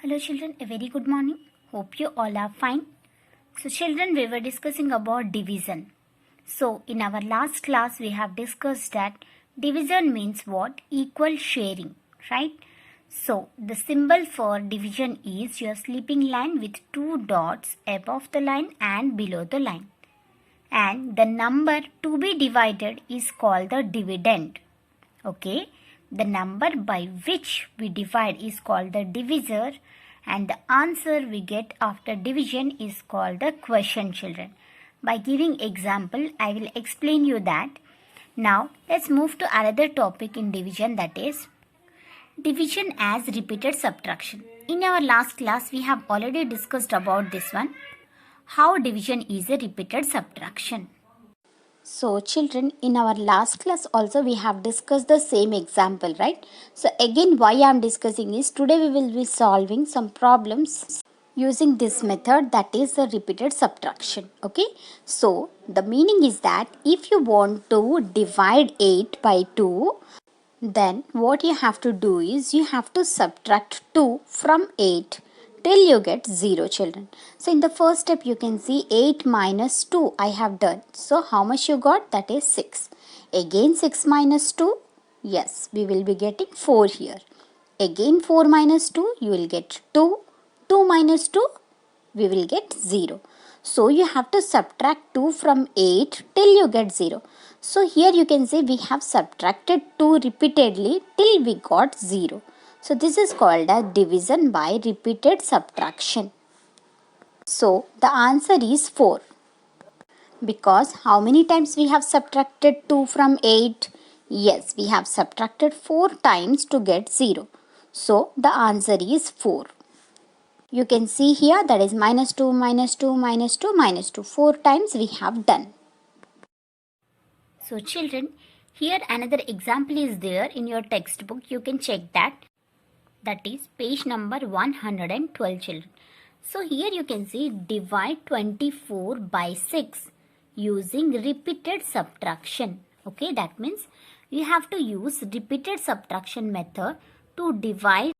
Hello children, a very good morning. Hope you all are fine. So children, we were discussing about division. So in our last class we have discussed that division means what? Equal sharing, right? So the symbol for division is your sleeping line with two dots above the line and below the line. And the number to be divided is called the dividend. Okay, the number by which we divide is called the divisor, and the answer we get after division is called the quotient, children. By giving example, I will explain you that. Now let's move to another topic in division, that is division as repeated subtraction. In our last class we have already discussed about this one, how division is a repeated subtraction. So children, in our last class also we have discussed the same example, right? So again why I am discussing is today we will be solving some problems using this method, that is the repeated subtraction. Okay, so the meaning is that if you want to divide 8 by 2, then what you have to do is you have to subtract 2 from 8 till you get 0, children. So in the first step you can see 8 minus 2 I have done. So how much you got? That is 6. Again 6 minus 2. Yes, we will be getting 4 here. Again 4 minus 2 you will get 2. 2 minus 2 we will get 0. So you have to subtract 2 from 8 till you get 0. So here you can see we have subtracted 2 repeatedly till we got 0. So this is called as division by repeated subtraction. So the answer is 4. Because how many times we have subtracted 2 from 8? Yes, we have subtracted 4 times to get 0. So the answer is 4. You can see here that is minus 2, minus 2, minus 2, minus 2. 4 times we have done. So children, here another example is there in your textbook. You can check that. That is page number 112, children. So here you can see divide 24 by 6 using repeated subtraction. Okay, that means you have to use repeated subtraction method to divide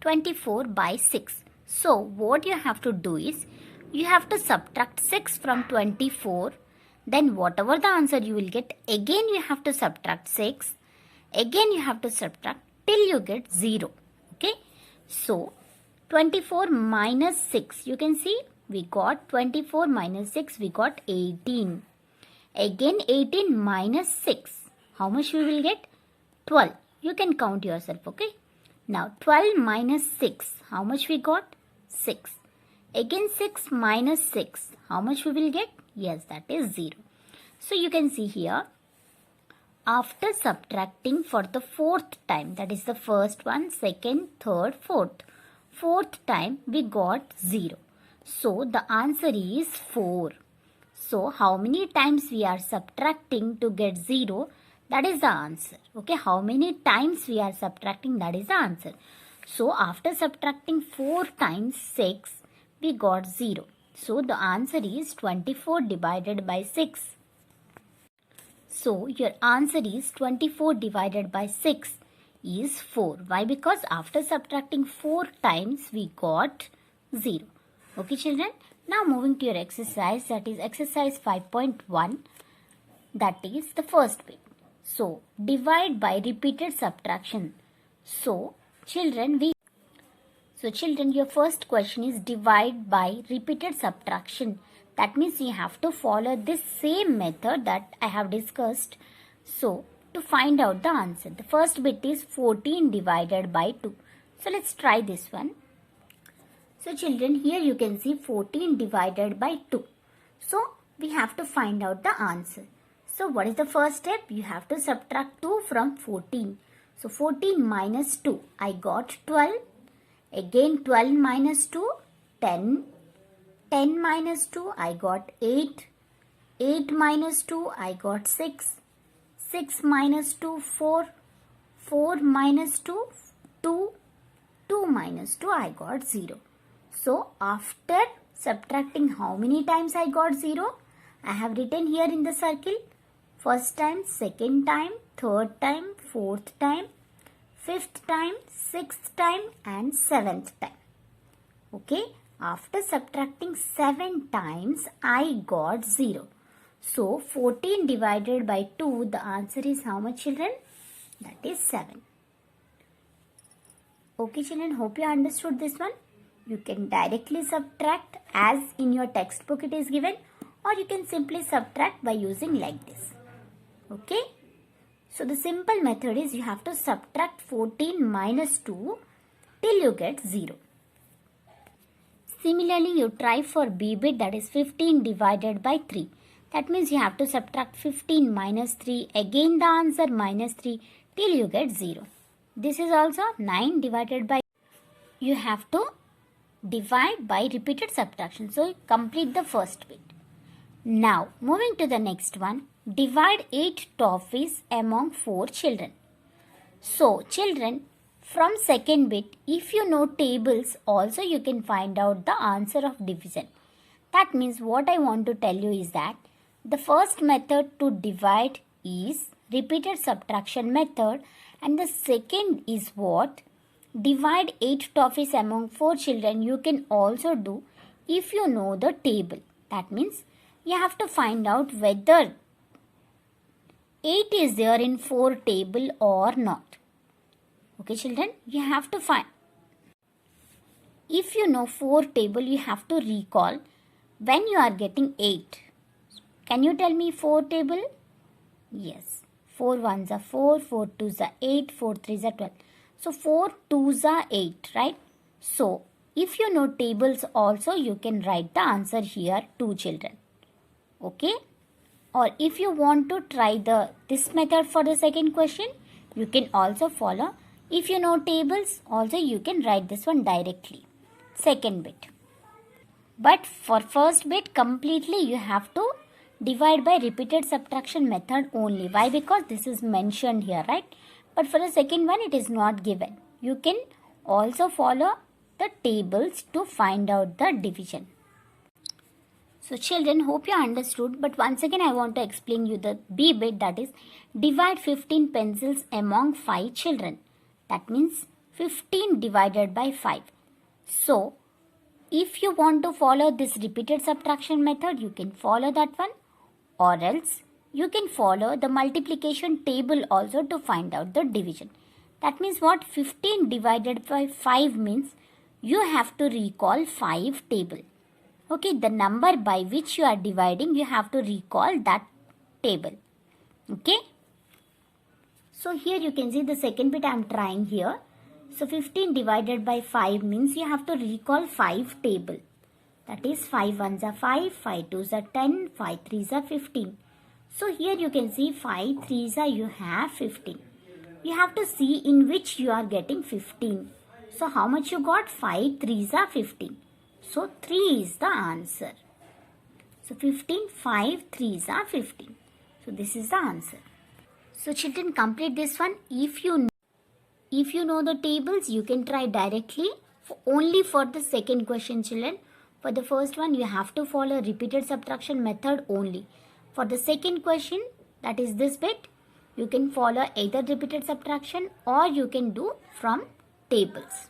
24 by 6. So what you have to do is you have to subtract 6 from 24. Then whatever the answer you will get, again you have to subtract 6. Again you have to subtract till you get 0. Okay. So 24 minus 6. You can see we got 24 minus 6. We got 18. Again 18 minus 6. How much we will get? 12. You can count yourself. Okay. Now 12 minus 6. How much we got? 6. Again 6 minus 6. How much we will get? Yes, that is 0. So you can see here, after subtracting for the fourth time, that is the first one, second, third, fourth. Fourth time we got 0. So the answer is 4. So how many times we are subtracting to get 0? That is the answer. Okay, how many times we are subtracting? That is the answer. So after subtracting 4 times 6, we got 0. So the answer is 24 divided by 6. So your answer is 24 divided by 6 is 4. Why? Because after subtracting 4 times we got 0. Okay children. Now moving to your exercise, that is exercise 5.1. That is the first bit. So divide by repeated subtraction. So children, your first question is divide by repeated subtraction. That means you have to follow this same method that I have discussed. So to find out the answer, the first bit is 14 divided by 2. So let's try this one. So children, here you can see 14 divided by 2. So we have to find out the answer. So what is the first step? You have to subtract 2 from 14. So 14 minus 2, I got 12. Again 12 minus 2, 10. 10 minus 2, I got 8. 8 minus 2, I got 6. 6 minus 2, 4. 4 minus 2, 2. 2 minus 2, I got 0. So after subtracting how many times I got 0? I have written here in the circle. First time, second time, third time, fourth time, fifth time, sixth time and seventh time. Okay, after subtracting 7 times, I got 0. So 14 divided by 2, the answer is how much, children? That is 7. Okay children, hope you understood this one. You can directly subtract as in your textbook it is given, or you can simply subtract by using like this. Okay. So the simple method is you have to subtract 14 minus 2 till you get 0. Similarly, you try for B bit, that is 15 divided by 3. That means you have to subtract 15 minus 3, again the answer minus 3 till you get 0. This is also 9 divided by, you have to divide by repeated subtraction. So complete the first bit. Now moving to the next one, divide 8 toffees among 4 children. So children, from second bit, if you know tables, also you can find out the answer of division. That means what I want to tell you is that the first method to divide is repeated subtraction method, and the second is what? Divide 8 toffees among 4 children you can also do if you know the table. That means you have to find out whether 8 is there in 4 table or not. Okay children, you have to find. If you know 4 table, you have to recall when you are getting 8. Can you tell me 4 table? Yes. 4 ones are 4, 4 twos are 8, 4 threes are 12. So 4 twos are 8, right? So if you know tables also, you can write the answer here, 2 children. Okay? Or if you want to try this method for the second question, you can also follow. If you know tables, also you can write this one directly. Second bit. But for first bit, completely you have to divide by repeated subtraction method only. Why? Because this is mentioned here, right? But for the second one, it is not given. You can also follow the tables to find out the division. So children, hope you understood. But once again, I want to explain you the B bit, that is divide 15 pencils among 5 children. That means 15 divided by 5. So if you want to follow this repeated subtraction method, you can follow that one, or else you can follow the multiplication table also to find out the division. That means what? 15 divided by 5 means you have to recall 5 table. Okay, the number by which you are dividing, you have to recall that table. Okay. So here you can see the second bit I am trying here. So 15 divided by 5 means you have to recall 5 table. That is 5 ones are 5, 5 twos are 10, 5 threes are 15. So here you can see 5 threes are you have 15. You have to see in which you are getting 15. So how much you got? 5 threes are 15. So 3 is the answer. So 15, 5 threes are 15. So this is the answer. So children, complete this one. If you know the tables, you can try directly only for the second question, children. For the first one, you have to follow repeated subtraction method only. For the second question, that is this bit, you can follow either repeated subtraction or you can do from tables.